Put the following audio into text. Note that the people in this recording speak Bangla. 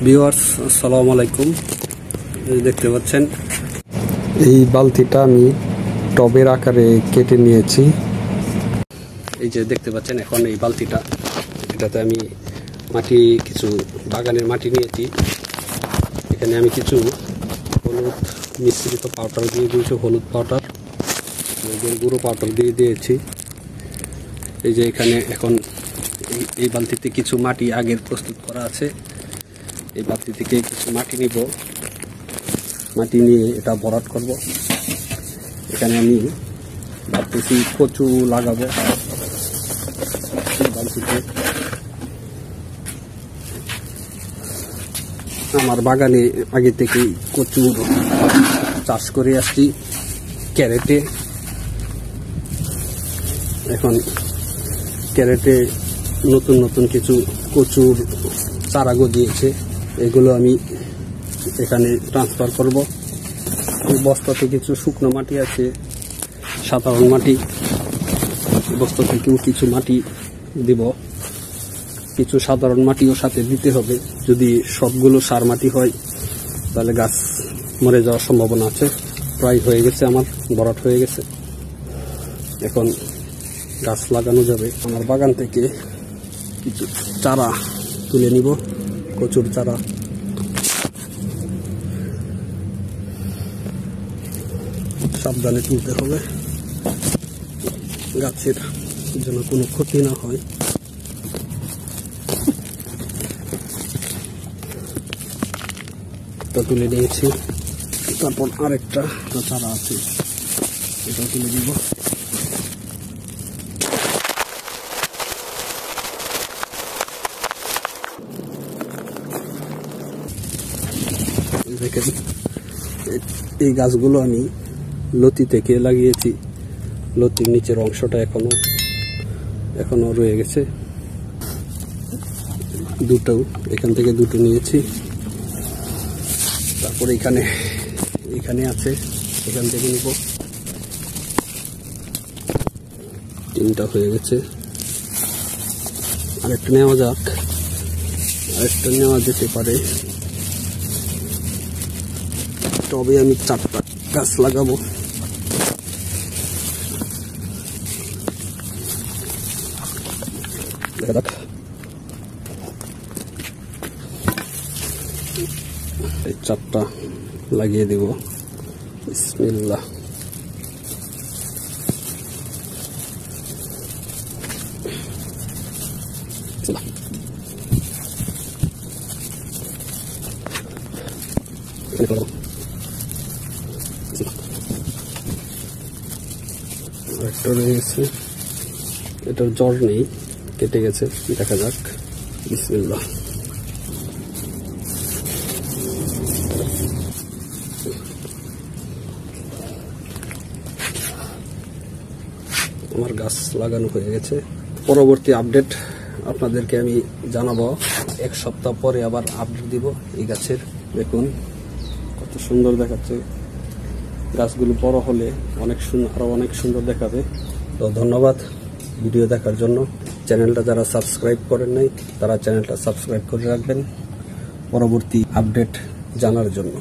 ভিউয়ার্স আসসালামু আলাইকুম। দেখতে পাচ্ছেন এই বালতিটা আমি টবের আকারে কেটে নিয়েছি। এই যে দেখতে পাচ্ছেন এখন এই বালতিটা, এটাতে আমি মাটি, কিছু বাগানের মাটি নিয়েছি। এখানে আমি কিছু হলুদ মিশ্রিত পাউডার দিয়ে দিয়েছি, হলুদ পাউডার, গুঁড়ো পাউডার দিয়ে দিয়েছি। এই যে এখানে এখন এই বালতিতে কিছু মাটি আগের প্রস্তুত করা আছে। এই বালতি থেকে কিছু মাটি নিব, মাটি নিয়ে এটা ভরাট করব। এখানে আমি ভাবতেছি কচু লাগাবো বালতিতে। আমার বাগানে আগে থেকে কচু চাষ করে আসছি ক্যারেটে। এখন ক্যারেটে নতুন নতুন কিছু কচুর চারা গজিয়েছে, এগুলো আমি এখানে ট্রান্সফার করব। এই বস্তাতে কিছু শুকনো মাটি আছে, সাধারণ মাটি, বস্তা থেকেও কিছু মাটি দিব। কিছু সাধারণ মাটিও সাথে দিতে হবে। যদি সবগুলো সার মাটি হয় তাহলে গাছ মরে যাওয়ার সম্ভাবনা আছে। প্রায় হয়ে গেছে, আমার ভরাট হয়ে গেছে, এখন গাছ লাগানো যাবে। আমার বাগান থেকে কিছু চারা তুলে নিব, কচুর চারা। সাবধানে তুলতে হবে, গাছের যেন কোনো ক্ষতি না হয়। তুলে নিয়েছি, তারপর আরেকটা চারা আছে, এটা তুলে দিব। দেখেন এই গাছগুলো আমি লতি থেকে লাগিয়েছি। লতির নিচের অংশটা এখনো রয়ে গেছে। দুটো, এখান থেকে দুটো নিয়েছি। তারপরে এখানে আছে, এখান থেকে নিব। তিনটা হয়ে গেছে, আরেকটা নেওয়া যাক, আরেকটা নেওয়া যেতে পারে। তবে আমি 4টা গাছ লাগাবো। এই 4টা লাগিয়ে দেব। বিসমিল্লাহ। একটা রয়ে গেছে, এটার জ্বর নেই, কেটে গেছে, দেখা যাক। বিসমিল্লাহ। আমার গাছ লাগানো হয়ে গেছে। পরবর্তী আপডেট আপনাদেরকে আমি জানাবো। 1 সপ্তাহ পরে আবার আপডেট দিব এই গাছের। দেখুন কত সুন্দর দেখাচ্ছে। গাছগুলো বড় হলে আরো অনেক সুন্দর দেখাবে। তো ধন্যবাদ ভিডিও দেখার জন্য। চ্যানেলটা যারা সাবস্ক্রাইব করেন নাই তারা চ্যানেলটা সাবস্ক্রাইব করে রাখবেন পরবর্তী আপডেট জানার জন্য।